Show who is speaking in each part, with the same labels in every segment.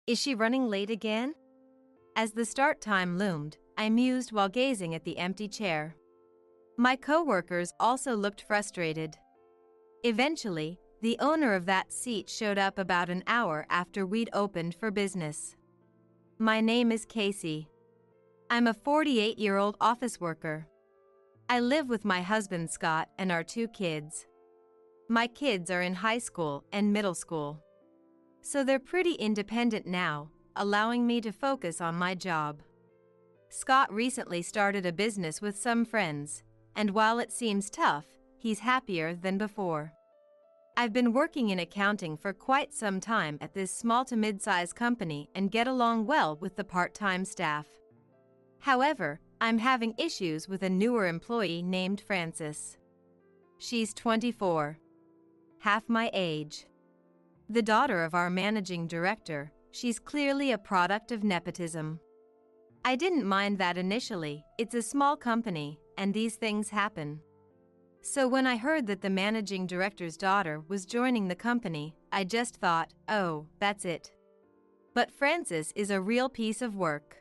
Speaker 1: Is she running late again? As the start time loomed, I mused while gazing at the empty chair. My coworkers also looked frustrated. Eventually, the owner of that seat showed up about an hour after we'd opened for business. My name is Casey. I'm a 48-year-old office worker. I live with my husband Scott and our 2 kids. My kids are in high school and middle school. So they're pretty independent now, allowing me to focus on my job. Scott recently started a business with some friends, and while it seems tough, he's happier than before. I've been working in accounting for quite some time at this small to mid-size company and get along well with the part-time staff. However, I'm having issues with a newer employee named Frances. She's 24. Half my age. The daughter of our managing director, she's clearly a product of nepotism. I didn't mind that initially, it's a small company, and these things happen. So when I heard that the managing director's daughter was joining the company, I just thought, oh, that's it. But Frances is a real piece of work.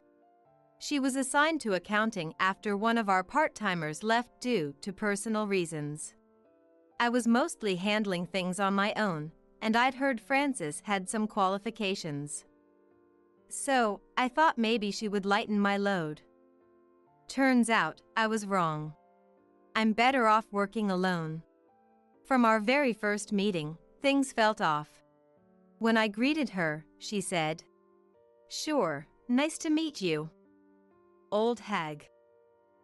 Speaker 1: She was assigned to accounting after one of our part-timers left due to personal reasons. I was mostly handling things on my own, and I'd heard Frances had some qualifications. So, I thought maybe she would lighten my load. Turns out, I was wrong. I'm better off working alone. From our very first meeting, things felt off. When I greeted her, she said, "Sure, nice to meet you." Old hag.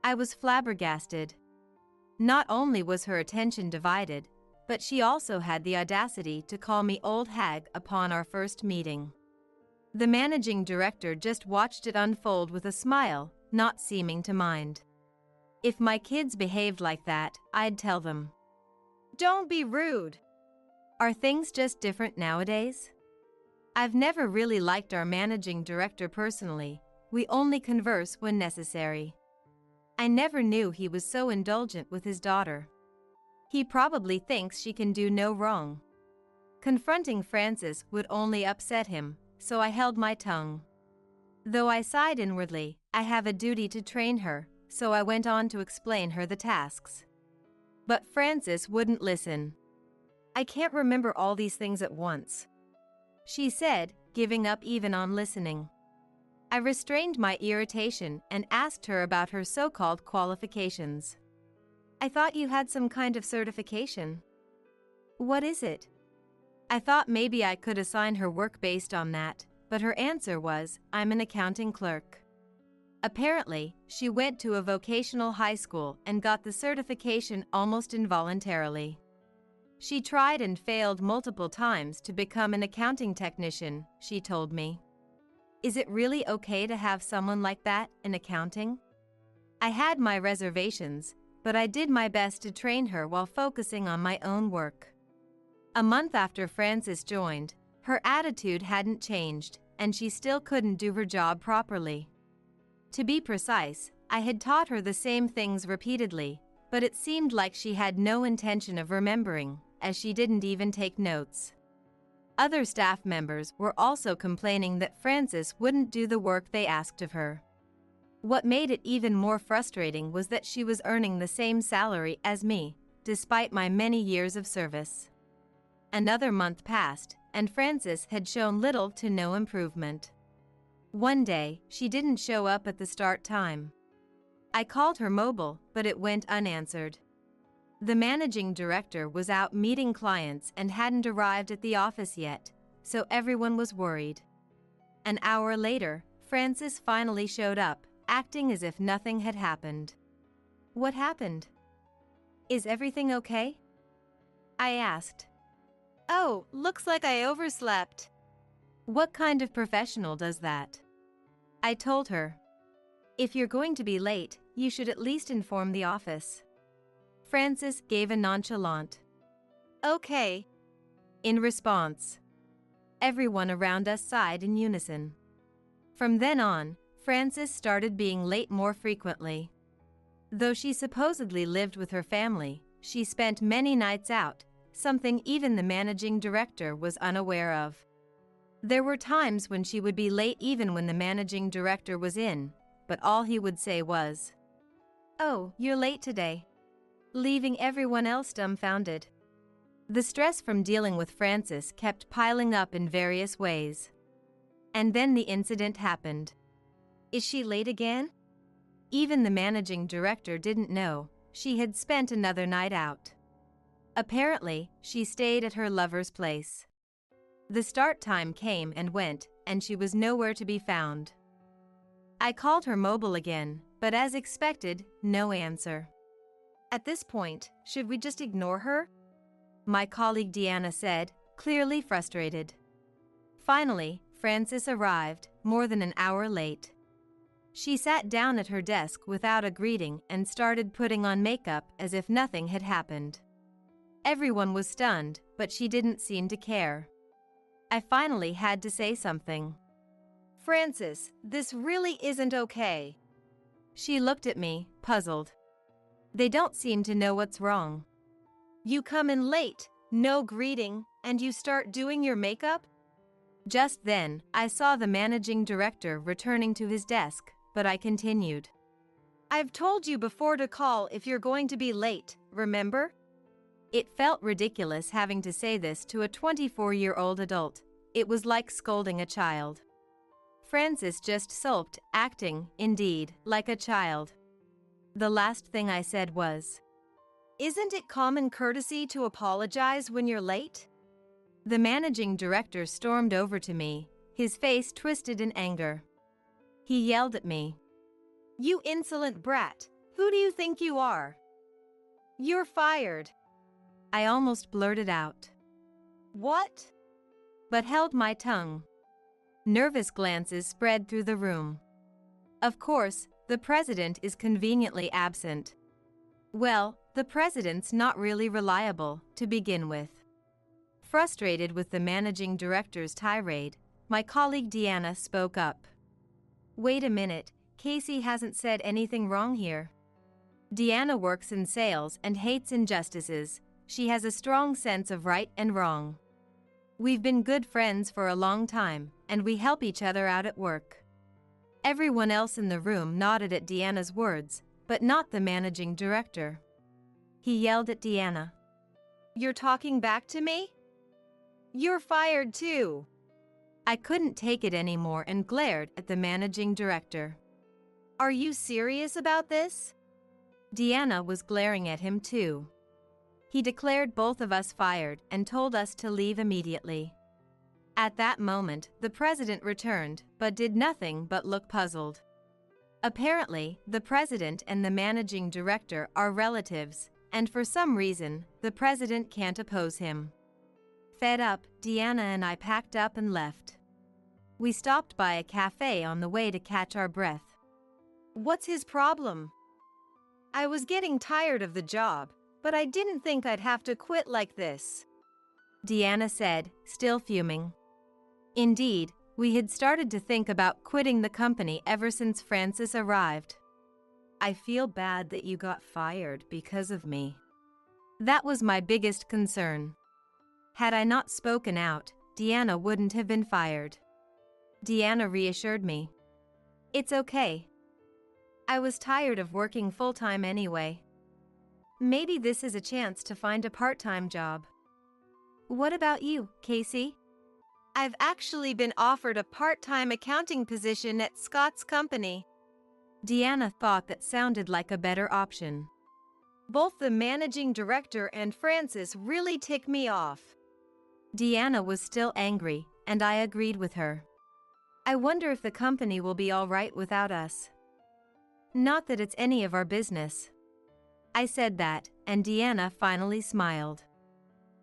Speaker 1: I was flabbergasted. Not only was her attention divided, but she also had the audacity to call me old hag upon our first meeting. The managing director just watched it unfold with a smile, not seeming to mind. If my kids behaved like that, I'd tell them. Don't be rude. Are things just different nowadays? I've never really liked our managing director personally. We only converse when necessary. I never knew he was so indulgent with his daughter. He probably thinks she can do no wrong. Confronting Frances would only upset him, so I held my tongue. Though I sighed inwardly, I have a duty to train her, so I went on to explain her the tasks. But Frances wouldn't listen. I can't remember all these things at once, she said, giving up even on listening. I restrained my irritation and asked her about her so-called qualifications. I thought you had some kind of certification. What is it? I thought maybe I could assign her work based on that, but her answer was, I'm an accounting clerk. Apparently, she went to a vocational high school and got the certification almost involuntarily. She tried and failed multiple times to become an accounting technician, she told me. Is it really okay to have someone like that in accounting? I had my reservations, but I did my best to train her while focusing on my own work. A month after Frances joined, her attitude hadn't changed, and she still couldn't do her job properly. To be precise, I had taught her the same things repeatedly, but it seemed like she had no intention of remembering, as she didn't even take notes. Other staff members were also complaining that Frances wouldn't do the work they asked of her. What made it even more frustrating was that she was earning the same salary as me, despite my many years of service. Another month passed, and Frances had shown little to no improvement. One day, she didn't show up at the start time. I called her mobile, but it went unanswered. The managing director was out meeting clients and hadn't arrived at the office yet, so everyone was worried. An hour later, Frances finally showed up, acting as if nothing had happened. What happened? Is everything okay? I asked. Oh, looks like I overslept. What kind of professional does that? I told her. If you're going to be late, you should at least inform the office. Frances gave a nonchalant, "Okay," in response. Everyone around us sighed in unison. From then on, Frances started being late more frequently. Though she supposedly lived with her family, she spent many nights out, something even the managing director was unaware of. There were times when she would be late even when the managing director was in, but all he would say was, "Oh, you're late today," leaving everyone else dumbfounded. The stress from dealing with Frances kept piling up in various ways. And then the incident happened. Is she late again? Even the managing director didn't know. She had spent another night out. Apparently, she stayed at her lover's place. The start time came and went, and she was nowhere to be found. I called her mobile again, but as expected, no answer. At this point, should we just ignore her? My colleague Deanna said, clearly frustrated. Finally, Frances arrived, more than an hour late. She sat down at her desk without a greeting and started putting on makeup as if nothing had happened. Everyone was stunned, but she didn't seem to care. I finally had to say something. "Frances, this really isn't okay." She looked at me, puzzled. "They don't seem to know what's wrong. You come in late, no greeting, and you start doing your makeup?" Just then, I saw the managing director returning to his desk, but I continued. "I've told you before to call if you're going to be late, remember?" It felt ridiculous having to say this to a 24-year-old adult. It was like scolding a child. Frances just sulked, acting, indeed, like a child. The last thing I said was, "Isn't it common courtesy to apologize when you're late?" The managing director stormed over to me, his face twisted in anger. He yelled at me. "You insolent brat, who do you think you are? You're fired." I almost blurted out, "What?" but held my tongue. Nervous glances spread through the room. Of course, the president is conveniently absent. Well, the president's not really reliable, to begin with. Frustrated with the managing director's tirade, my colleague Deanna spoke up. "Wait a minute, Casey hasn't said anything wrong here." Deanna works in sales and hates injustices. She has a strong sense of right and wrong. We've been good friends for a long time, and we help each other out at work. Everyone else in the room nodded at Deanna's words, but not the managing director. He yelled at Deanna. "You're talking back to me? You're fired too." I couldn't take it anymore and glared at the managing director. "Are you serious about this?" Deanna was glaring at him too. He declared both of us fired and told us to leave immediately. At that moment, the president returned, but did nothing but look puzzled. Apparently, the president and the managing director are relatives, and for some reason, the president can't oppose him. Fed up, Deanna and I packed up and left. We stopped by a cafe on the way to catch our breath. "What's his problem?" "I was getting tired of the job, but I didn't think I'd have to quit like this," Deanna said, still fuming. Indeed, we had started to think about quitting the company ever since Frances arrived. "I feel bad that you got fired because of me." That was my biggest concern. Had I not spoken out, Deanna wouldn't have been fired. Deanna reassured me. "It's okay. I was tired of working full-time anyway. Maybe this is a chance to find a part-time job." "What about you, Casey?" "I've actually been offered a part-time accounting position at Scott's company." Deanna thought that sounded like a better option. "Both the managing director and Frances really tick me off." Deanna was still angry, and I agreed with her. "I wonder if the company will be all right without us." "Not that it's any of our business." I said that, and Deanna finally smiled.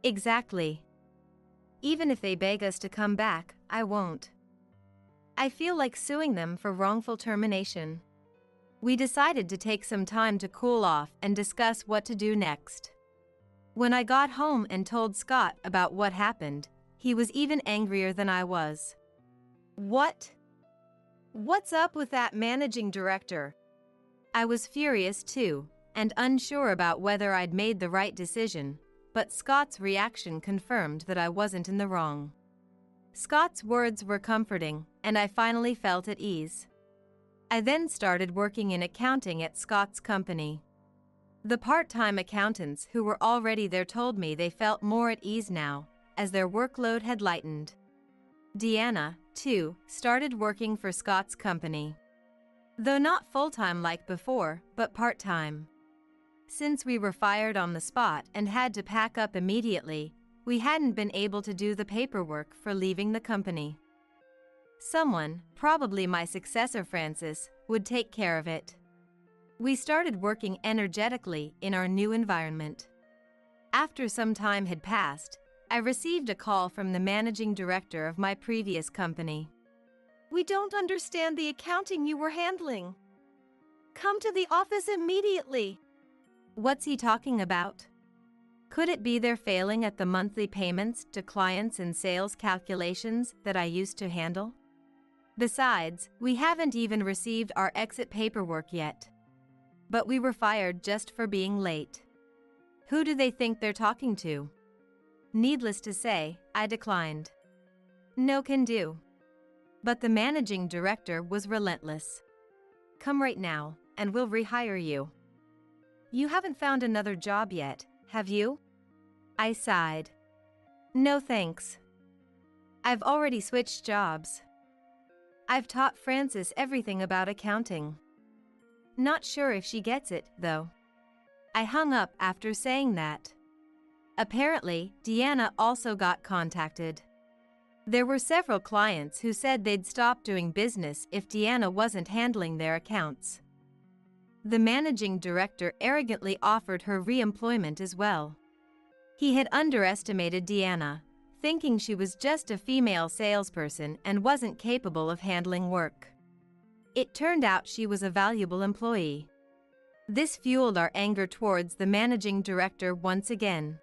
Speaker 1: "Exactly. Even if they beg us to come back, I won't. I feel like suing them for wrongful termination." We decided to take some time to cool off and discuss what to do next. When I got home and told Scott about what happened, he was even angrier than I was. "What? What's up with that managing director?" I was furious too, and unsure about whether I'd made the right decision, but Scott's reaction confirmed that I wasn't in the wrong. Scott's words were comforting, and I finally felt at ease. I then started working in accounting at Scott's company. The part-time accountants who were already there told me they felt more at ease now, as their workload had lightened. Deanna, too, started working for Scott's company. Though not full-time like before, but part-time. Since we were fired on the spot and had to pack up immediately, we hadn't been able to do the paperwork for leaving the company. Someone, probably my successor Francis, would take care of it. We started working energetically in our new environment. After some time had passed, I received a call from the managing director of my previous company. "We don't understand the accounting you were handling. Come to the office immediately." What's he talking about? Could it be they're failing at the monthly payments to clients and sales calculations that I used to handle? Besides, we haven't even received our exit paperwork yet. But we were fired just for being late. Who do they think they're talking to? Needless to say, I declined. No can do. But the managing director was relentless. "Come right now, and we'll rehire you." "You haven't found another job yet, have you?" I sighed. "No thanks. I've already switched jobs. I've taught Frances everything about accounting." Not sure if she gets it, though. I hung up after saying that. Apparently, Deanna also got contacted. There were several clients who said they'd stop doing business if Deanna wasn't handling their accounts. The managing director arrogantly offered her re-employment as well. He had underestimated Deanna, thinking she was just a female salesperson and wasn't capable of handling work. It turned out she was a valuable employee. This fueled our anger towards the managing director once again.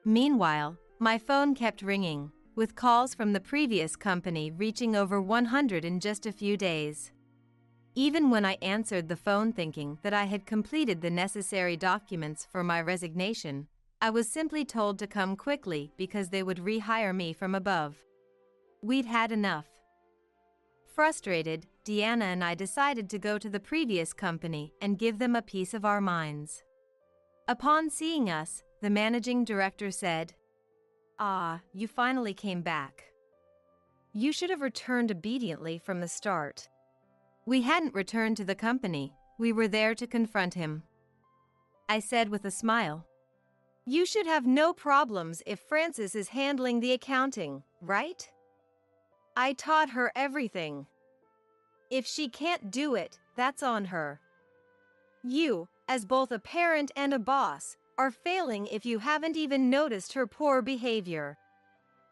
Speaker 1: Meanwhile, my phone kept ringing, with calls from the previous company reaching over 100 in just a few days. Even when I answered the phone thinking that I had completed the necessary documents for my resignation, I was simply told to come quickly because they would rehire me from above. We'd had enough. Frustrated, Deanna and I decided to go to the previous company and give them a piece of our minds. Upon seeing us, the managing director said, "Ah, you finally came back. You should have returned obediently from the start." We hadn't returned to the company, we were there to confront him. I said with a smile, "You should have no problems if Frances is handling the accounting, right? I taught her everything. If she can't do it, that's on her. You, as both a parent and a boss, are failing if you haven't even noticed her poor behavior."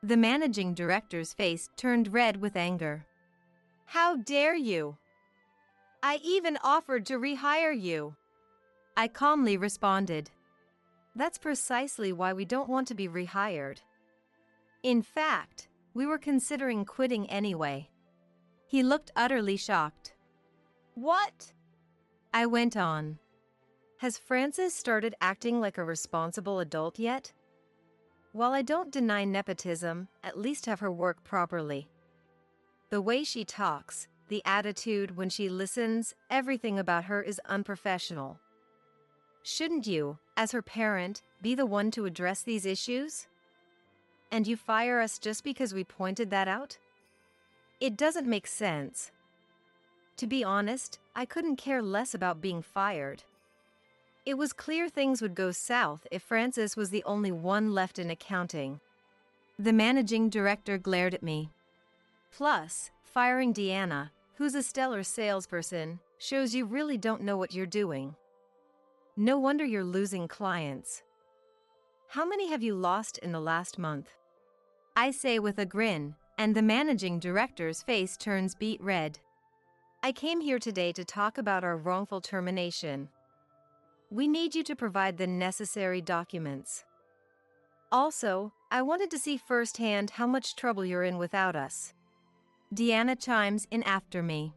Speaker 1: The managing director's face turned red with anger. "How dare you? I even offered to rehire you." I calmly responded, "That's precisely why we don't want to be rehired. In fact, we were considering quitting anyway." He looked utterly shocked. "What?" I went on. "Has Frances started acting like a responsible adult yet? While I don't deny nepotism, at least have her work properly. The way she talks, the attitude when she listens, everything about her is unprofessional. Shouldn't you, as her parent, be the one to address these issues? And you fire us just because we pointed that out? It doesn't make sense. To be honest, I couldn't care less about being fired. It was clear things would go south if Frances was the only one left in accounting." The managing director glared at me. "Plus, firing Deanna, who's a stellar salesperson, shows you really don't know what you're doing. No wonder you're losing clients. How many have you lost in the last month?" I say with a grin, and the managing director's face turns beet red. "I came here today to talk about our wrongful termination. We need you to provide the necessary documents. Also, I wanted to see firsthand how much trouble you're in without us." Deanna chimes in after me.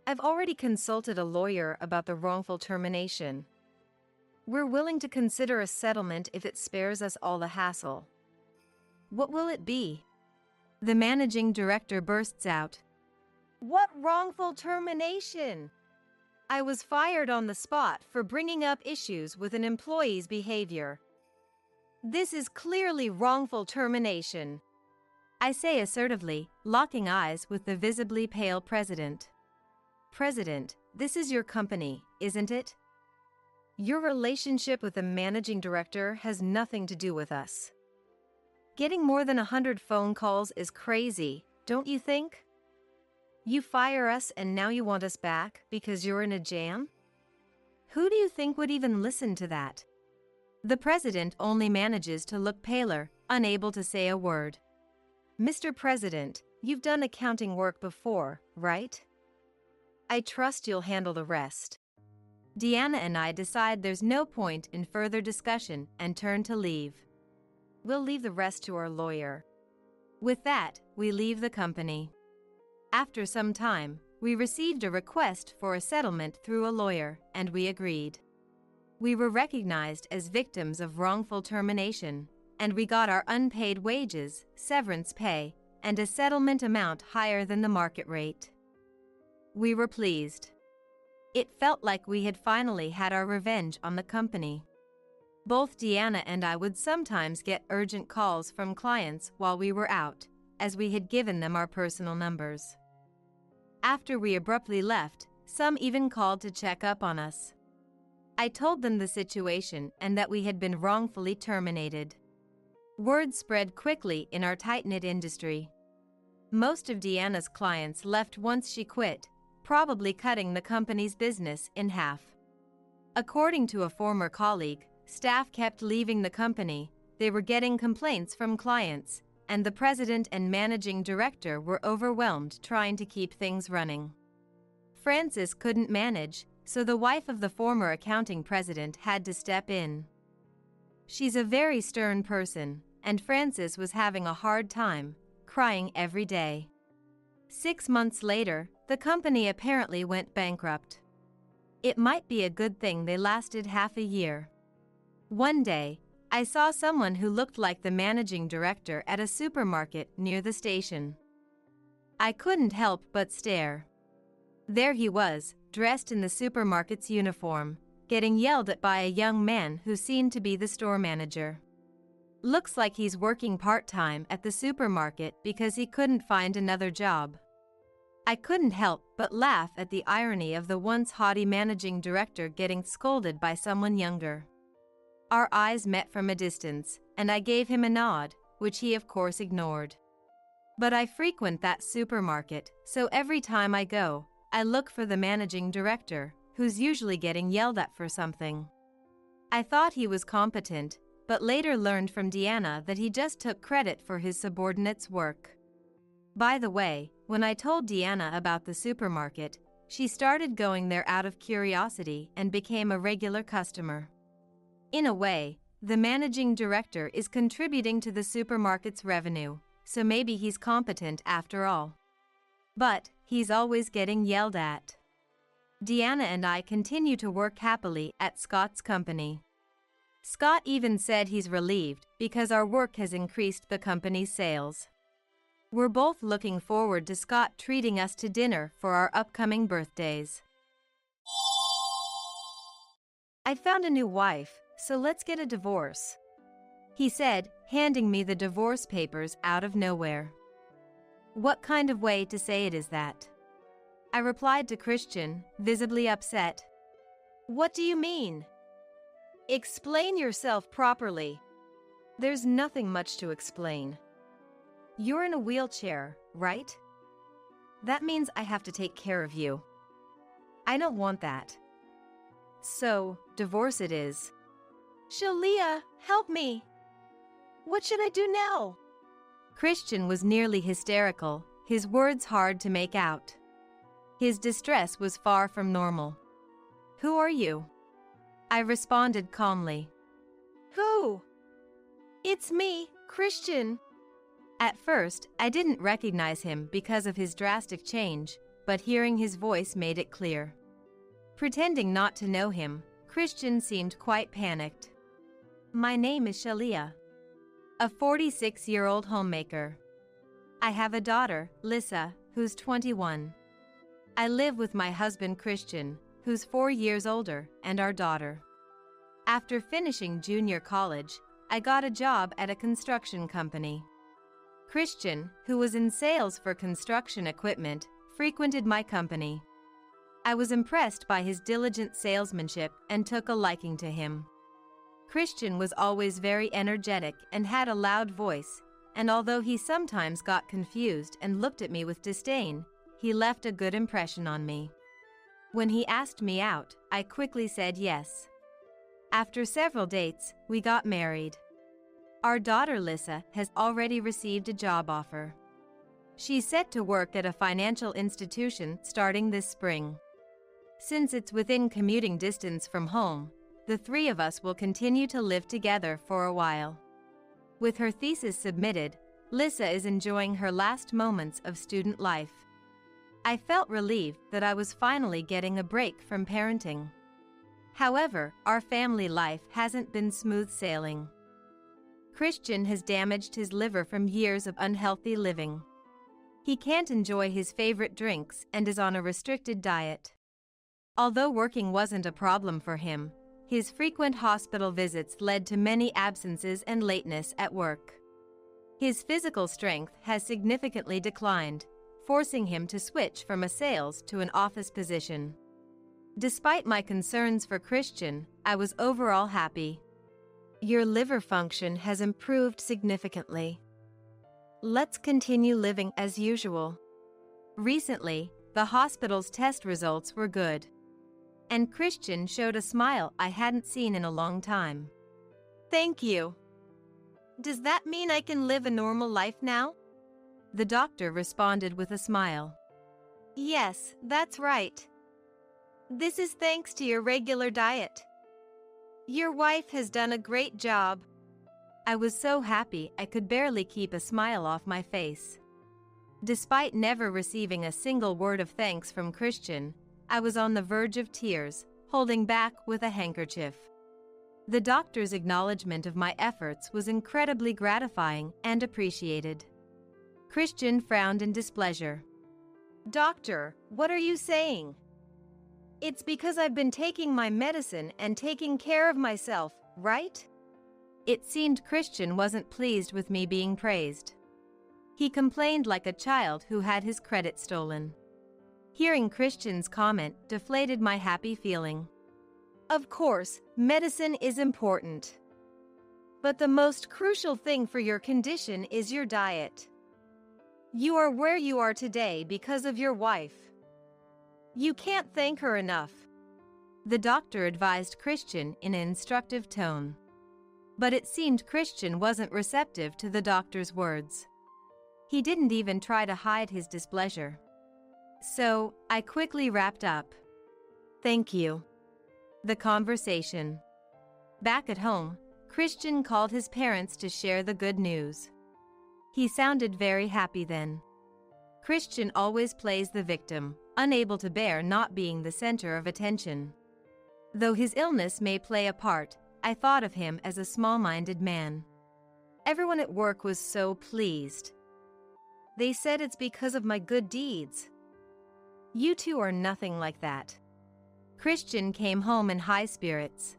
Speaker 1: "I've already consulted a lawyer about the wrongful termination. We're willing to consider a settlement if it spares us all the hassle." "What will it be?" The managing director bursts out. What wrongful termination? I was fired on the spot for bringing up issues with an employee's behavior. This is clearly wrongful termination, I say assertively, locking eyes with the visibly pale president. President, this is your company, isn't it? Your relationship with the managing director has nothing to do with us. Getting more than 100 phone calls is crazy, don't you think? You fire us and now you want us back because you're in a jam? Who do you think would even listen to that? The president only manages to look paler, unable to say a word. Mr. President, you've done accounting work before, right? I trust you'll handle the rest. Deanna and I decide there's no point in further discussion and turn to leave. We'll leave the rest to our lawyer. With that, we leave the company. After some time, we received a request for a settlement through a lawyer, and we agreed. We were recognized as victims of wrongful termination, and we got our unpaid wages, severance pay, and a settlement amount higher than the market rate. We were pleased. It felt like we had finally had our revenge on the company. Both Deanna and I would sometimes get urgent calls from clients while we were out, as we had given them our personal numbers. After we abruptly left, some even called to check up on us. I told them the situation and that we had been wrongfully terminated. Word spread quickly in our tight-knit industry. Most of Deanna's clients left once she quit, probably cutting the company's business in half. According to a former colleague, staff kept leaving the company, they were getting complaints from clients, and the president and managing director were overwhelmed trying to keep things running. Frances couldn't manage, so the wife of the former accounting president had to step in. She's a very stern person, and Frances was having a hard time, crying every day. 6 months later, the company apparently went bankrupt. It might be a good thing they lasted half a year. One day, I saw someone who looked like the managing director at a supermarket near the station. I couldn't help but stare. There he was, dressed in the supermarket's uniform, getting yelled at by a young man who seemed to be the store manager. Looks like he's working part-time at the supermarket because he couldn't find another job. I couldn't help but laugh at the irony of the once haughty managing director getting scolded by someone younger. Our eyes met from a distance, and I gave him a nod, which he of course ignored. But I frequent that supermarket, so every time I go, I look for the managing director, who's usually getting yelled at for something. I thought he was competent, but later learned from Deanna that he just took credit for his subordinates' work. By the way, when I told Deanna about the supermarket, she started going there out of curiosity and became a regular customer. In a way, the managing director is contributing to the supermarket's revenue, so maybe he's competent after all. But he's always getting yelled at. Deanna and I continue to work happily at Scott's company. Scott even said he's relieved because our work has increased the company's sales. We're both looking forward to Scott treating us to dinner for our upcoming birthdays. I found a new wife, so let's get a divorce, he said, handing me the divorce papers out of nowhere. What kind of way to say it is that? I replied to Christian, visibly upset. What do you mean? Explain yourself properly. There's nothing much to explain. You're in a wheelchair, right? That means I have to take care of you. I don't want that. So, divorce it is. Shalia, help me! What should I do now? Christian was nearly hysterical, his words hard to make out. His distress was far from normal. Who are you? I responded calmly. Who? It's me, Christian. At first, I didn't recognize him because of his drastic change, but hearing his voice made it clear. Pretending not to know him, Christian seemed quite panicked. My name is Shalia, a 46-year-old homemaker. I have a daughter, Lissa, who's 21. I live with my husband Christian, who's 4 years older, and our daughter. After finishing junior college, I got a job at a construction company. Christian, who was in sales for construction equipment, frequented my company. I was impressed by his diligent salesmanship and took a liking to him. Christian was always very energetic and had a loud voice, and although he sometimes got confused and looked at me with disdain, he left a good impression on me. When he asked me out, I quickly said yes. After several dates, we got married. Our daughter Lissa has already received a job offer. She's set to work at a financial institution starting this spring. Since it's within commuting distance from home, the three of us will continue to live together for a while. With her thesis submitted, Lissa is enjoying her last moments of student life. I felt relieved that I was finally getting a break from parenting. However, our family life hasn't been smooth sailing. Christian has damaged his liver from years of unhealthy living. He can't enjoy his favorite drinks and is on a restricted diet. Although working wasn't a problem for him, his frequent hospital visits led to many absences and lateness at work. His physical strength has significantly declined, forcing him to switch from a sales to an office position. Despite my concerns for Christian, I was overall happy. Your liver function has improved significantly. Let's continue living as usual. Recently, the hospital's test results were good. And Christian showed a smile I hadn't seen in a long time. Thank you. Does that mean I can live a normal life now? The doctor responded with a smile. Yes, that's right. This is thanks to your regular diet. Your wife has done a great job. I was so happy I could barely keep a smile off my face. Despite never receiving a single word of thanks from Christian, I was on the verge of tears, holding back with a handkerchief. The doctor's acknowledgement of my efforts was incredibly gratifying and appreciated. Christian frowned in displeasure. Doctor, what are you saying? It's because I've been taking my medicine and taking care of myself, right? It seemed Christian wasn't pleased with me being praised. He complained like a child who had his credit stolen. Hearing Christian's comment deflated my happy feeling. Of course, medicine is important. But the most crucial thing for your condition is your diet. You are where you are today because of your wife. You can't thank her enough. The doctor advised Christian in an instructive tone. But it seemed Christian wasn't receptive to the doctor's words. He didn't even try to hide his displeasure. So, I quickly wrapped up. Thank you. The conversation. Back at home, Christian called his parents to share the good news. He sounded very happy then. Christian always plays the victim, unable to bear not being the center of attention. Though his illness may play a part, I thought of him as a small-minded man. Everyone at work was so pleased. They said it's because of my good deeds. You two are nothing like that. Christian came home in high spirits.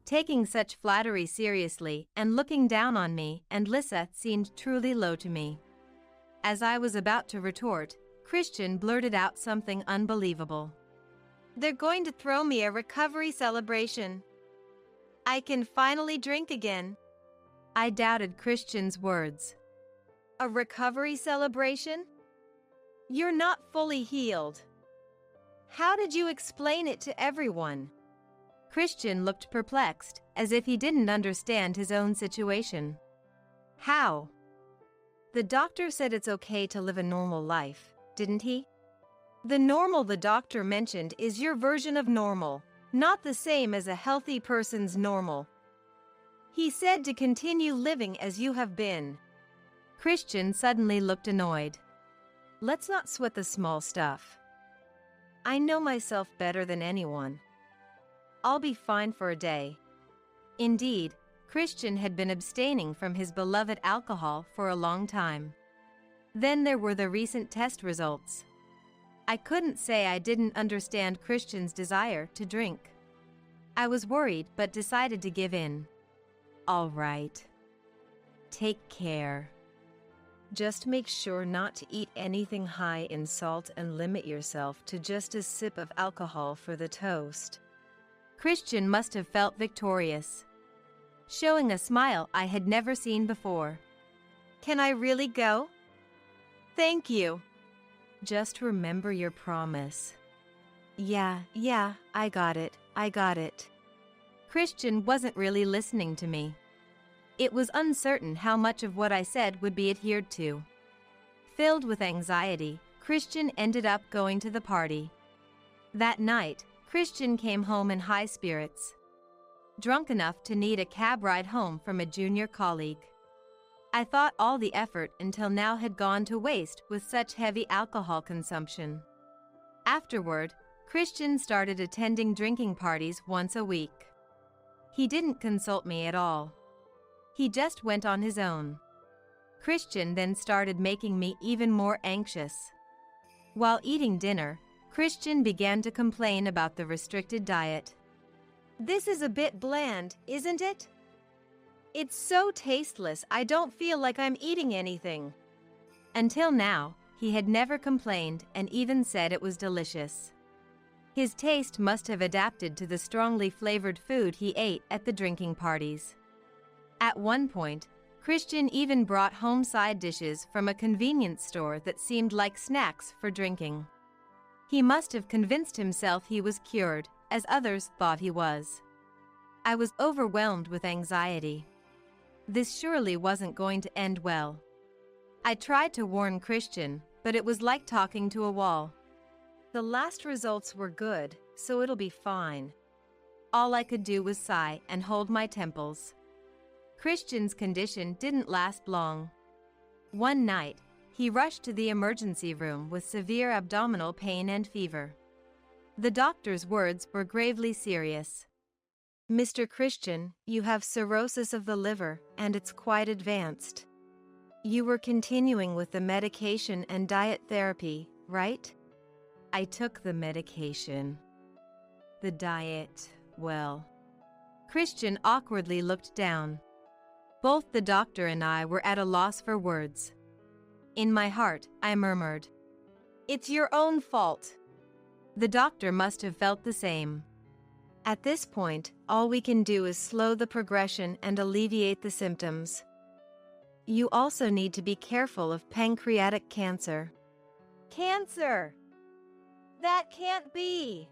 Speaker 1: Taking such flattery seriously and looking down on me and Lissa seemed truly low to me. As I was about to retort, Christian blurted out something unbelievable. They're going to throw me a recovery celebration. I can finally drink again. I doubted Christian's words. A recovery celebration? You're not fully healed. How did you explain it to everyone? Christian looked perplexed, as if he didn't understand his own situation. How? The doctor said it's okay to live a normal life, didn't he? The normal the doctor mentioned is your version of normal, not the same as a healthy person's normal. He said to continue living as you have been. Christian suddenly looked annoyed. Let's not sweat the small stuff. I know myself better than anyone. I'll be fine for a day. Indeed, Christian had been abstaining from his beloved alcohol for a long time. Then there were the recent test results. I couldn't say I didn't understand Christian's desire to drink. I was worried but decided to give in. All right. Take care. Just make sure not to eat anything high in salt and limit yourself to just a sip of alcohol for the toast. Christian must have felt victorious, showing a smile I had never seen before. Can I really go? Thank you. Just remember your promise. Yeah, I got it. Christian wasn't really listening to me. It was uncertain how much of what I said would be adhered to. Filled with anxiety, Christian ended up going to the party. That night, Christian came home in high spirits, drunk enough to need a cab ride home from a junior colleague. I thought all the effort until now had gone to waste with such heavy alcohol consumption. Afterward, Christian started attending drinking parties once a week. He didn't consult me at all. He just went on his own. Christian then started making me even more anxious. While eating dinner, Christian began to complain about the restricted diet. This is a bit bland, isn't it? It's so tasteless, I don't feel like I'm eating anything. Until now, he had never complained and even said it was delicious. His taste must have adapted to the strongly flavored food he ate at the drinking parties. At one point, Christian even brought home side dishes from a convenience store that seemed like snacks for drinking. He must have convinced himself he was cured, as others thought he was. I was overwhelmed with anxiety. This surely wasn't going to end well. I tried to warn Christian, but it was like talking to a wall. The last results were good, so it'll be fine. All I could do was sigh and hold my temples. Christian's condition didn't last long. One night, he rushed to the emergency room with severe abdominal pain and fever. The doctor's words were gravely serious. Mr. Christian, you have cirrhosis of the liver, and it's quite advanced. You were continuing with the medication and diet therapy, right? I took the medication. The diet, well. Christian awkwardly looked down. Both the doctor and I were at a loss for words. In my heart, I murmured, "It's your own fault." The doctor must have felt the same. At this point, all we can do is slow the progression and alleviate the symptoms. You also need to be careful of pancreatic cancer. Cancer! That can't be!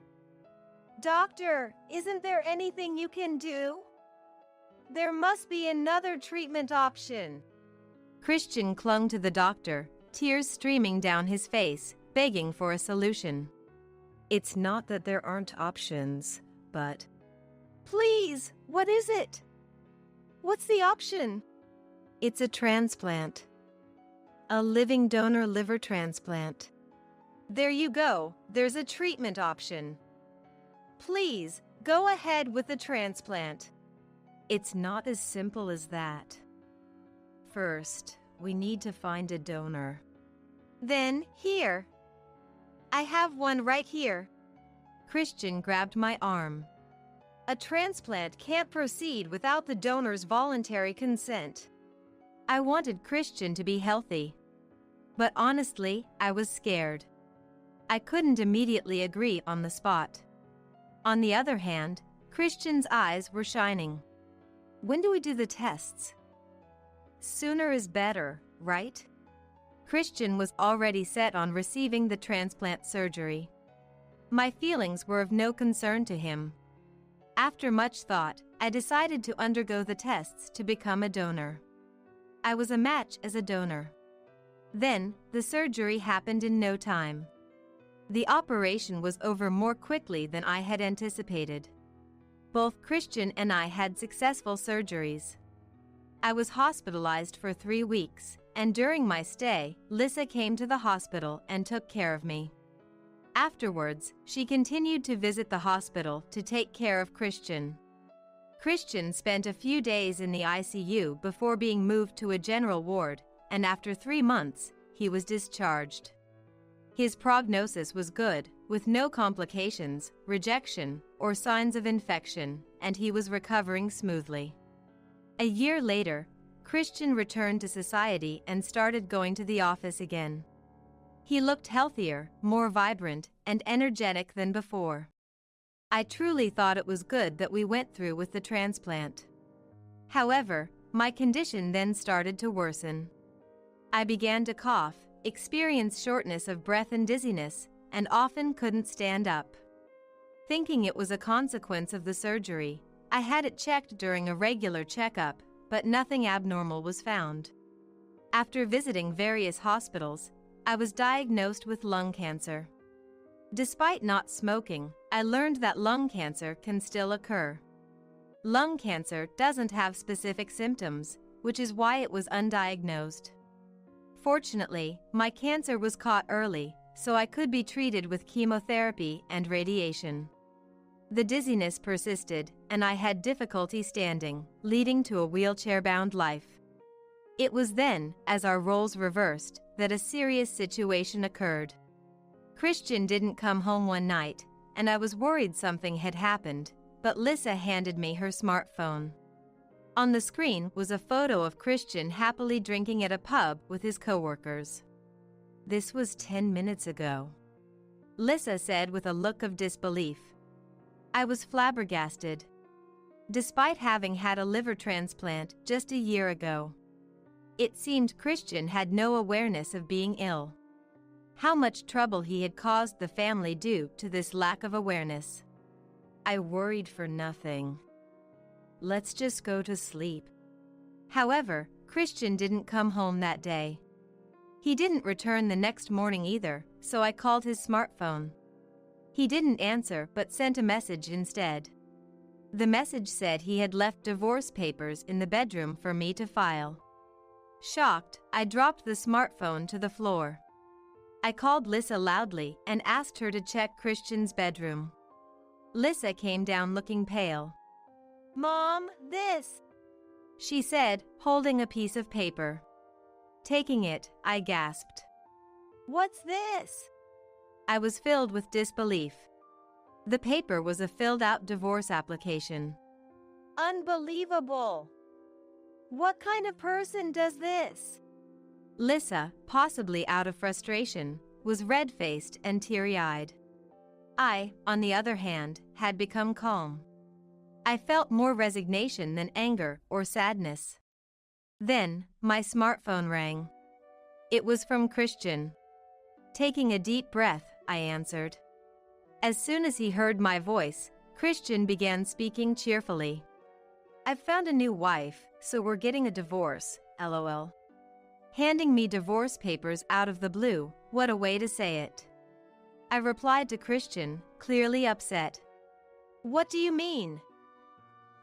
Speaker 1: Doctor, isn't there anything you can do? There must be another treatment option. Christian clung to the doctor, tears streaming down his face, begging for a solution. It's not that there aren't options, but... Please, what is it? What's the option? It's a transplant. A living donor liver transplant. There you go, there's a treatment option. Please, go ahead with the transplant. It's not as simple as that. First, we need to find a donor. Then, here. I have one right here. Christian grabbed my arm. A transplant can't proceed without the donor's voluntary consent. I wanted Christian to be healthy. But honestly, I was scared. I couldn't immediately agree on the spot. On the other hand, Christian's eyes were shining. When do we do the tests? Sooner is better, right? Christian was already set on receiving the transplant surgery. My feelings were of no concern to him. After much thought, I decided to undergo the tests to become a donor. I was a match as a donor. Then, the surgery happened in no time. The operation was over more quickly than I had anticipated. Both Christian and I had successful surgeries. I was hospitalized for 3 weeks, and during my stay, Lisa came to the hospital and took care of me. Afterwards, she continued to visit the hospital to take care of Christian. Christian spent a few days in the ICU before being moved to a general ward, and after 3 months, he was discharged. His prognosis was good, with no complications, rejection, or signs of infection, and he was recovering smoothly. A year later, Christian returned to society and started going to the office again. He looked healthier, more vibrant, and energetic than before. I truly thought it was good that we went through with the transplant. However, my condition then started to worsen. I began to cough, experience shortness of breath and dizziness, and often couldn't stand up. Thinking it was a consequence of the surgery, I had it checked during a regular checkup, but nothing abnormal was found. After visiting various hospitals, I was diagnosed with lung cancer. Despite not smoking, I learned that lung cancer can still occur. Lung cancer doesn't have specific symptoms, which is why it was undiagnosed. Fortunately, my cancer was caught early, so I could be treated with chemotherapy and radiation. The dizziness persisted, and I had difficulty standing, leading to a wheelchair-bound life. It was then, as our roles reversed, that a serious situation occurred. Christian didn't come home one night, and I was worried something had happened, but Lisa handed me her smartphone. On the screen was a photo of Christian happily drinking at a pub with his coworkers. "This was 10 minutes ago," Lisa said with a look of disbelief. I was flabbergasted. Despite having had a liver transplant just a year ago, it seemed Christian had no awareness of being ill. How much trouble he had caused the family due to this lack of awareness. I worried for nothing. Let's just go to sleep. However, Christian didn't come home that day. He didn't return the next morning either, so I called his smartphone. He didn't answer but sent a message instead. The message said he had left divorce papers in the bedroom for me to file. Shocked, I dropped the smartphone to the floor. I called Lisa loudly and asked her to check Christian's bedroom. Lisa came down looking pale. "Mom, this," she said, holding a piece of paper. Taking it, I gasped. "What's this?" I was filled with disbelief. The paper was a filled-out divorce application. "Unbelievable! What kind of person does this?" Lisa, possibly out of frustration, was red-faced and teary-eyed. I, on the other hand, had become calm. I felt more resignation than anger or sadness. Then, my smartphone rang. It was from Christian. Taking a deep breath, I answered. As soon as he heard my voice, Christian began speaking cheerfully. "I've found a new wife, so we're getting a divorce, LOL. Handing me divorce papers out of the blue, what a way to say it. I replied to Christian, clearly upset. "What do you mean?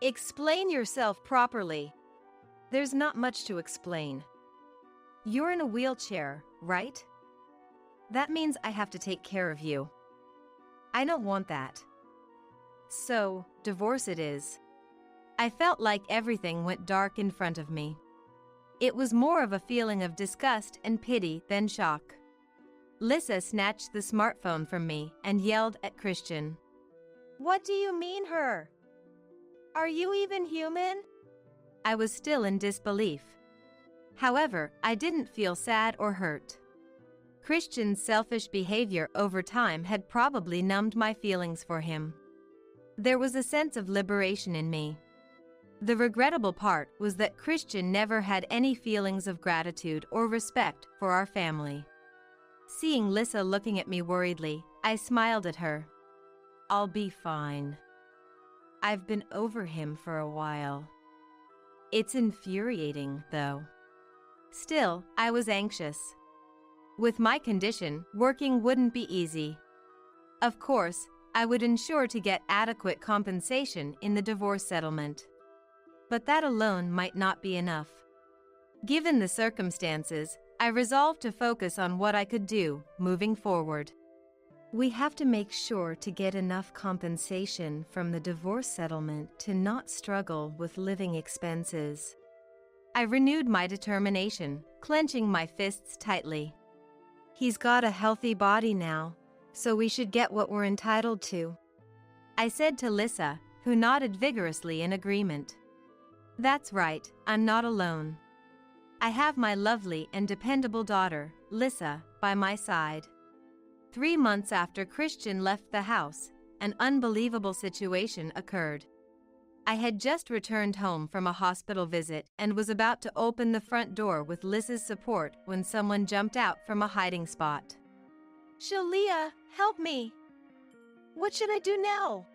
Speaker 1: Explain yourself properly." "There's not much to explain. You're in a wheelchair, right? That means I have to take care of you. I don't want that. So, divorce it is." I felt like everything went dark in front of me. It was more of a feeling of disgust and pity than shock. Lisa snatched the smartphone from me and yelled at Christian. "What do you mean her? Are you even human?" I was still in disbelief. However, I didn't feel sad or hurt. Christian's selfish behavior over time had probably numbed my feelings for him. There was a sense of liberation in me. The regrettable part was that Christian never had any feelings of gratitude or respect for our family. Seeing Lisa looking at me worriedly, I smiled at her. "I'll be fine. I've been over him for a while. It's infuriating, though." Still, I was anxious. With my condition, working wouldn't be easy. Of course, I would ensure to get adequate compensation in the divorce settlement. But that alone might not be enough. Given the circumstances, I resolved to focus on what I could do moving forward. "We have to make sure to get enough compensation from the divorce settlement to not struggle with living expenses." I renewed my determination, clenching my fists tightly. He's got a healthy body now, so we should get what we're entitled to, I said to Lissa, who nodded vigorously in agreement. That's right, I'm not alone. I have my lovely and dependable daughter, Lissa, by my side. 3 months after Christian left the house, an unbelievable situation occurred. I had just returned home from a hospital visit and was about to open the front door with Lissa's support when someone jumped out from a hiding spot.
Speaker 2: Shalia, help me! What should I do now?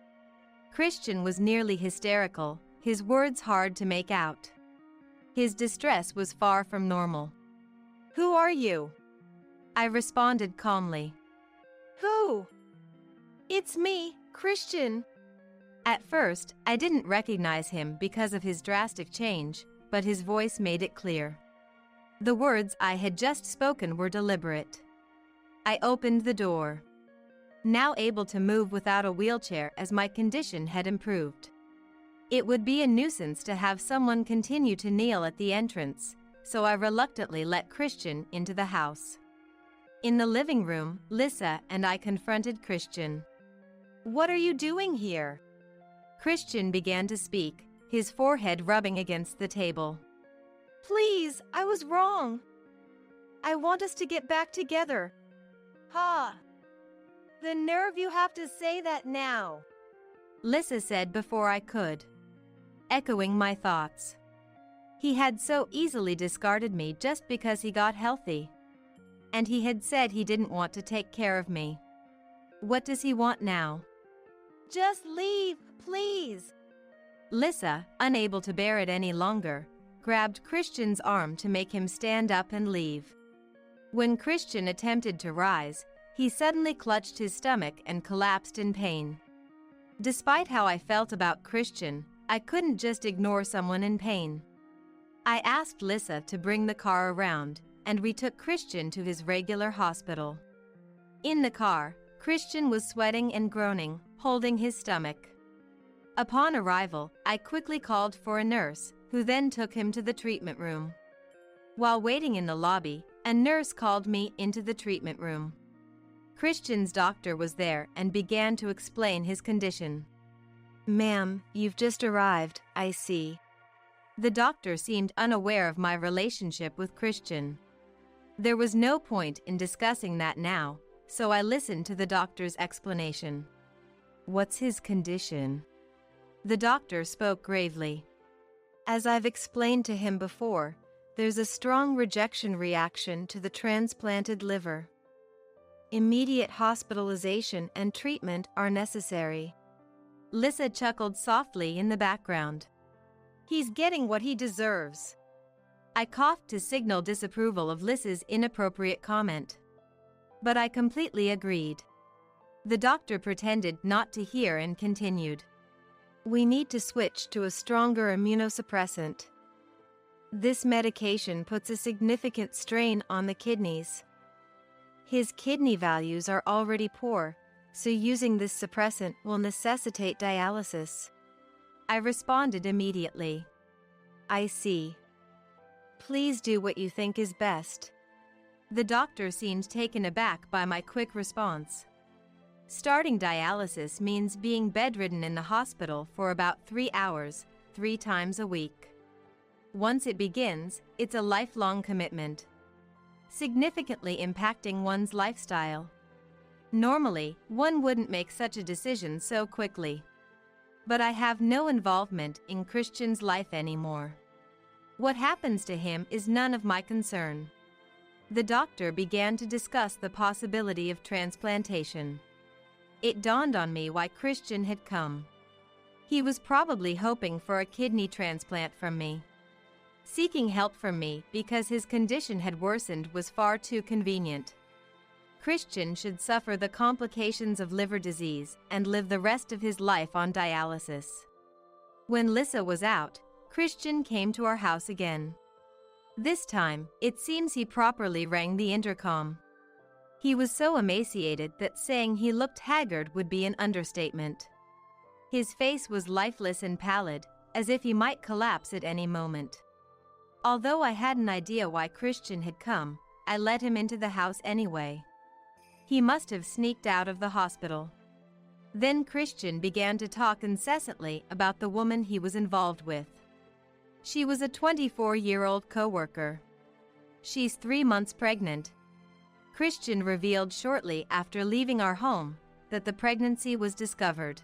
Speaker 1: Christian was nearly hysterical, his words hard to make out. His distress was far from normal.
Speaker 2: Who are you?
Speaker 1: I responded calmly.
Speaker 2: Who? It's me, Christian.
Speaker 1: At first, I didn't recognize him because of his drastic change, but his voice made it clear. The words I had just spoken were deliberate. I opened the door. Now able to move without a wheelchair as my condition had improved. It would be a nuisance to have someone continue to kneel at the entrance, so I reluctantly let Christian into the house. In the living room, Lissa and I confronted Christian.
Speaker 2: What are you doing here?
Speaker 1: Christian began to speak, his forehead rubbing against the table.
Speaker 2: Please, I was wrong. I want us to get back together. Ha! The nerve you have to say that now.
Speaker 1: Lissa said before I could, echoing my thoughts. He had so easily discarded me just because he got healthy. And he had said he didn't want to take care of me. What does he want now?
Speaker 2: Just leave, please.
Speaker 1: Lissa, unable to bear it any longer, grabbed Christian's arm to make him stand up and leave. When Christian attempted to rise, he suddenly clutched his stomach and collapsed in pain. Despite how I felt about Christian, I couldn't just ignore someone in pain. I asked Lissa to bring the car around, and we took Christian to his regular hospital. In the car, Christian was sweating and groaning, holding his stomach. Upon arrival, I quickly called for a nurse, who then took him to the treatment room. While waiting in the lobby, a nurse called me into the treatment room. Christian's doctor was there and began to explain his condition.
Speaker 2: Ma'am, you've just arrived, I see.
Speaker 1: The doctor seemed unaware of my relationship with Christian. There was no point in discussing that now, so I listened to the doctor's explanation. What's his condition? The doctor spoke gravely.
Speaker 2: As I've explained to him before, there's a strong rejection reaction to the transplanted liver. Immediate hospitalization and treatment are necessary.
Speaker 1: Lissa chuckled softly in the background.
Speaker 2: He's getting what he deserves.
Speaker 1: I coughed to signal disapproval of Lissa's inappropriate comment. But I completely agreed. The doctor pretended not to hear and continued.
Speaker 2: We need to switch to a stronger immunosuppressant. This medication puts a significant strain on the kidneys. His kidney values are already poor, so using this suppressant will necessitate dialysis.
Speaker 1: I responded immediately.
Speaker 2: I see. Please do what you think is best.
Speaker 1: The doctor seemed taken aback by my quick response. Starting dialysis means being bedridden in the hospital for about 3 hours, 3 times a week. Once it begins, it's a lifelong commitment, significantly impacting one's lifestyle. Normally, one wouldn't make such a decision so quickly. But I have no involvement in Christian's life anymore. What happens to him is none of my concern. The doctor began to discuss the possibility of transplantation. It dawned on me why Christian had come. He was probably hoping for a kidney transplant from me. Seeking help from me because his condition had worsened was far too convenient. Christian should suffer the complications of liver disease and live the rest of his life on dialysis. When Lissa was out, Christian came to our house again. This time, it seems he properly rang the intercom. He was so emaciated that saying he looked haggard would be an understatement. His face was lifeless and pallid, as if he might collapse at any moment. Although I had an idea why Christian had come, I let him into the house anyway. He must have sneaked out of the hospital. Then Christian began to talk incessantly about the woman he was involved with. She was a 24-year-old coworker. She's 3 months pregnant. Christian revealed shortly after leaving our home that the pregnancy was discovered.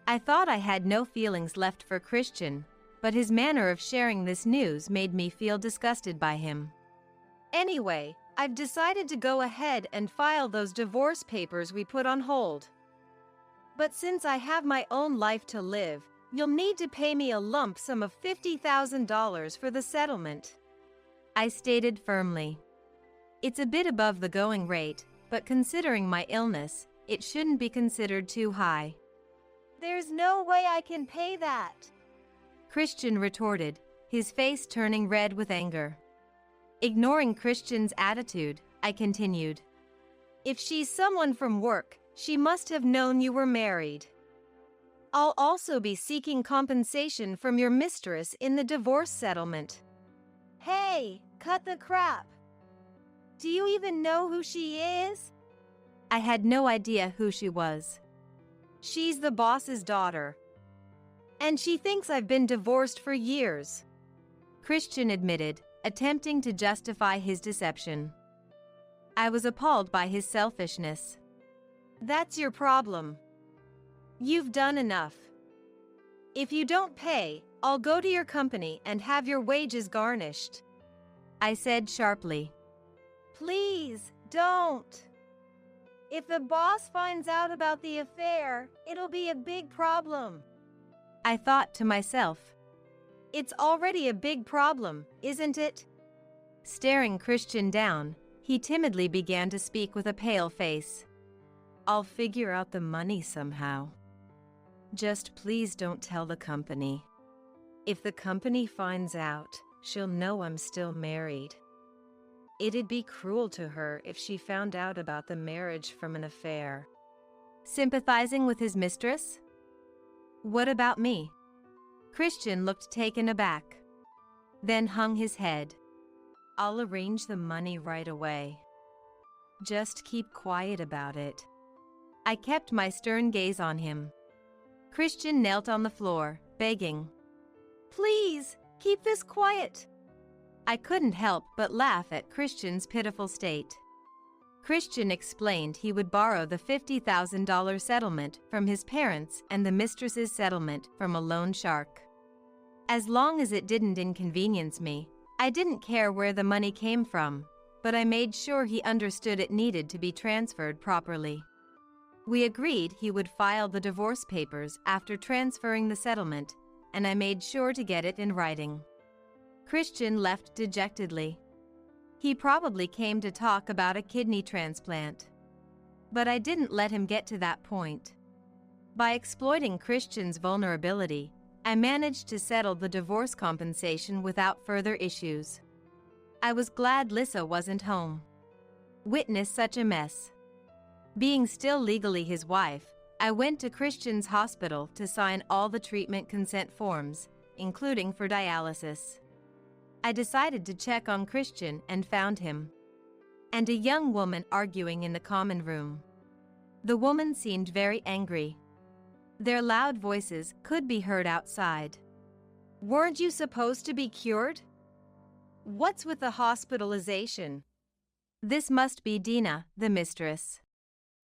Speaker 1: I thought I had no feelings left for Christian, but his manner of sharing this news made me feel disgusted by him.
Speaker 2: Anyway, I've decided to go ahead and file those divorce papers we put on hold. But since I have my own life to live, you'll need to pay me a lump sum of $50,000 for the settlement,
Speaker 1: I stated firmly. It's a bit above the going rate, but considering my illness, it shouldn't be considered too high.
Speaker 2: There's no way I can pay that,
Speaker 1: Christian retorted, his face turning red with anger. Ignoring Christian's attitude, I continued.
Speaker 2: If she's someone from work, she must have known you were married. I'll also be seeking compensation from your mistress in the divorce settlement. Hey, cut the crap. Do you even know who she is?
Speaker 1: I had no idea who she was.
Speaker 2: She's the boss's daughter. And she thinks I've been divorced for years,
Speaker 1: Christian admitted, attempting to justify his deception. I was appalled by his selfishness.
Speaker 2: That's your problem. You've done enough. If you don't pay, I'll go to your company and have your wages garnished,
Speaker 1: I said sharply.
Speaker 2: Please, don't. If the boss finds out about the affair, it'll be a big problem,
Speaker 1: I thought to myself.
Speaker 2: It's already a big problem, isn't it?
Speaker 1: Staring Christian down, he timidly began to speak with a pale face. I'll figure out the money somehow. Just please don't tell the company. If the company finds out, she'll know I'm still married. It'd be cruel to her if she found out about the marriage from an affair. Sympathizing with his mistress? What about me? Christian looked taken aback, then hung his head. I'll arrange the money right away. Just keep quiet about it. I kept my stern gaze on him. Christian knelt on the floor, begging.
Speaker 2: Please, keep this quiet.
Speaker 1: I couldn't help but laugh at Christian's pitiful state. Christian explained he would borrow the $50,000 settlement from his parents and the mistress's settlement from a loan shark. As long as it didn't inconvenience me, I didn't care where the money came from, but I made sure he understood it needed to be transferred properly. We agreed he would file the divorce papers after transferring the settlement, and I made sure to get it in writing. Christian left dejectedly. He probably came to talk about a kidney transplant. But I didn't let him get to that point. By exploiting Christian's vulnerability, I managed to settle the divorce compensation without further issues. I was glad Lissa wasn't home. Witness such a mess. Being still legally his wife, I went to Christian's hospital to sign all the treatment consent forms, including for dialysis. I decided to check on Christian and found him and a young woman arguing in the common room. The woman seemed very angry. Their loud voices could be heard outside.
Speaker 2: Weren't you supposed to be cured? What's with the hospitalization?
Speaker 1: This must be Dina, the mistress.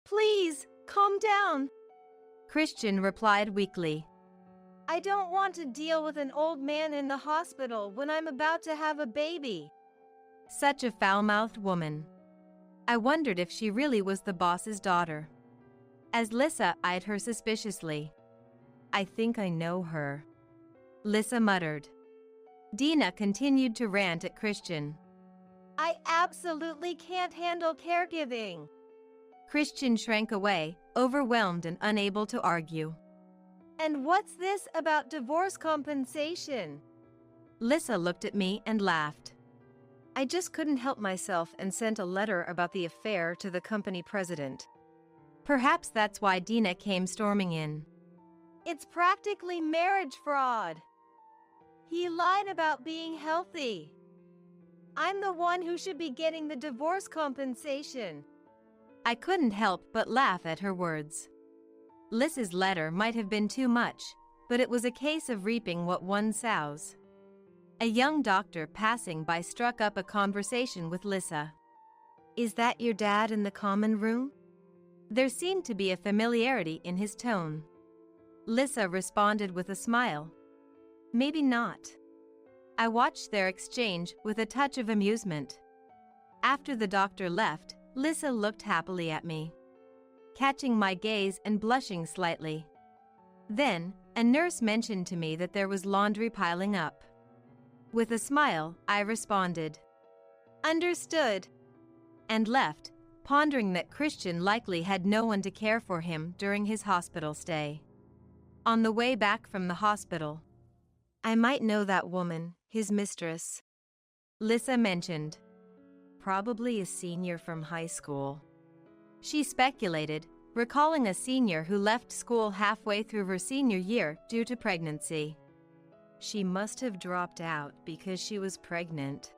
Speaker 2: Please, calm down,
Speaker 1: Christian replied weakly.
Speaker 2: I don't want to deal with an old man in the hospital when I'm about to have a baby.
Speaker 1: Such a foul-mouthed woman. I wondered if she really was the boss's daughter. As Lissa eyed her suspiciously. I think I know her, Lissa muttered. Dina continued to rant at Christian.
Speaker 2: I absolutely can't handle caregiving.
Speaker 1: Christian shrank away, overwhelmed and unable to argue.
Speaker 2: And what's this about divorce compensation?
Speaker 1: Lissa looked at me and laughed.
Speaker 2: I just couldn't help myself and sent a letter about the affair to the company president.
Speaker 1: Perhaps that's why Dina came storming in.
Speaker 2: It's practically marriage fraud. He lied about being healthy. I'm the one who should be getting the divorce compensation.
Speaker 1: I couldn't help but laugh at her words. Lissa's letter might have been too much, but it was a case of reaping what one sows. A young doctor passing by struck up a conversation with Lissa.
Speaker 2: Is that your dad in the common room?
Speaker 1: There seemed to be a familiarity in his tone. Lissa responded with a smile. Maybe not. I watched their exchange with a touch of amusement. After the doctor left, Lissa looked happily at me, catching my gaze and blushing slightly. Then, a nurse mentioned to me that there was laundry piling up. With a smile, I responded, "Understood," and left, pondering that Christian likely had no one to care for him during his hospital stay. On the way back from the hospital,
Speaker 2: I might know that woman, his mistress,
Speaker 1: Lissa mentioned.
Speaker 2: Probably a senior from high school.
Speaker 1: She speculated, recalling a senior who left school halfway through her senior year due to pregnancy.
Speaker 2: She must have dropped out because she was pregnant,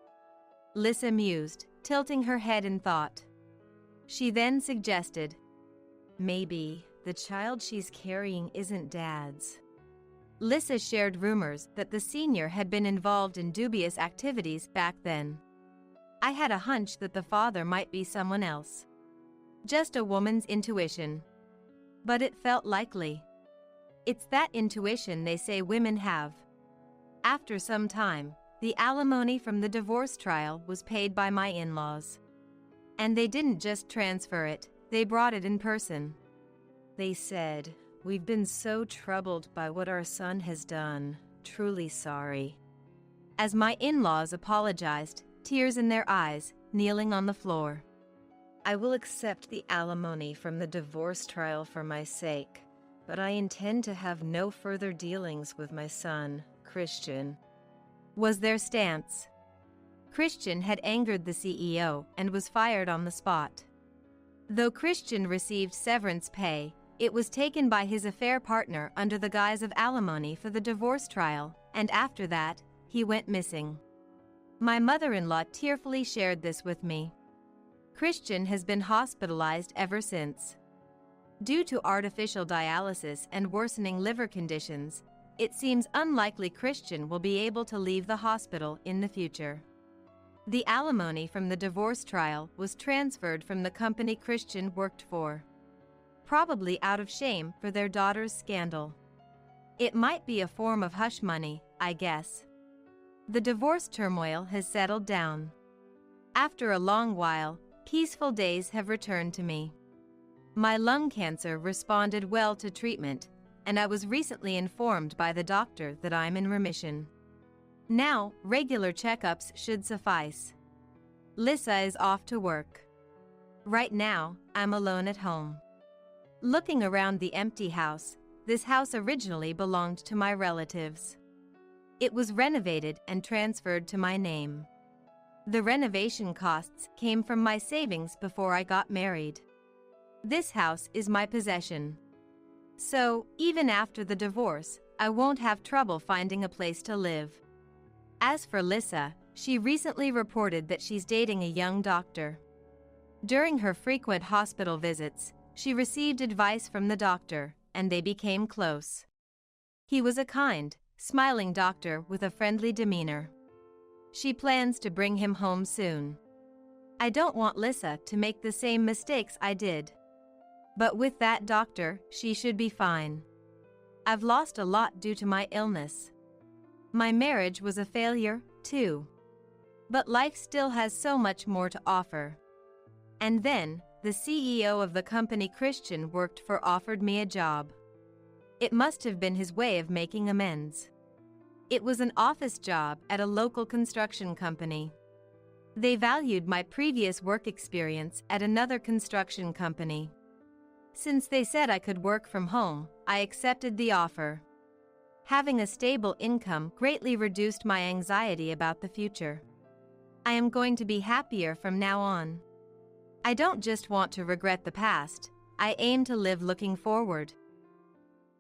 Speaker 1: Lissa mused, tilting her head in thought. She then suggested,
Speaker 2: maybe the child she's carrying isn't Dad's.
Speaker 1: Lissa shared rumors that the senior had been involved in dubious activities back then. I had a hunch that the father might be someone else. Just a woman's intuition. But it felt likely. It's that intuition they say women have. After some time, the alimony from the divorce trial was paid by my in-laws. And they didn't just transfer it, they brought it in person.
Speaker 2: They said, "We've been so troubled by what our son has done. Truly sorry."
Speaker 1: As my in-laws apologized, tears in their eyes, kneeling on the floor.
Speaker 2: I will accept the alimony from the divorce trial for my sake, but I intend to have no further dealings with my son, Christian,
Speaker 1: was their stance. Christian had angered the CEO and was fired on the spot. Though Christian received severance pay, it was taken by his affair partner under the guise of alimony for the divorce trial, and after that, he went missing. My mother-in-law tearfully shared this with me. Christian has been hospitalized ever since. Due to artificial dialysis and worsening liver conditions, it seems unlikely Christian will be able to leave the hospital in the future. The alimony from the divorce trial was transferred from the company Christian worked for, probably out of shame for their daughter's scandal. It might be a form of hush money, I guess. The divorce turmoil has settled down. After a long while, peaceful days have returned to me. My lung cancer responded well to treatment, and I was recently informed by the doctor that I'm in remission. Now, regular checkups should suffice. Lissa is off to work. Right now, I'm alone at home. Looking around the empty house, this house originally belonged to my relatives. It was renovated and transferred to my name. The renovation costs came from my savings before I got married. This house is my possession. So, even after the divorce, I won't have trouble finding a place to live. As for Lissa, she recently reported that she's dating a young doctor. During her frequent hospital visits, she received advice from the doctor, and they became close. He was a kind, smiling doctor with a friendly demeanor. She plans to bring him home soon. I don't want Lissa to make the same mistakes I did. But with that doctor, she should be fine. I've lost a lot due to my illness. My marriage was a failure, too. But life still has so much more to offer. And then, the CEO of the company Christian worked for offered me a job. It must have been his way of making amends. It was an office job at a local construction company. They valued my previous work experience at another construction company. Since they said I could work from home, I accepted the offer. Having a stable income greatly reduced my anxiety about the future. I am going to be happier from now on. I don't just want to regret the past, I aim to live looking forward.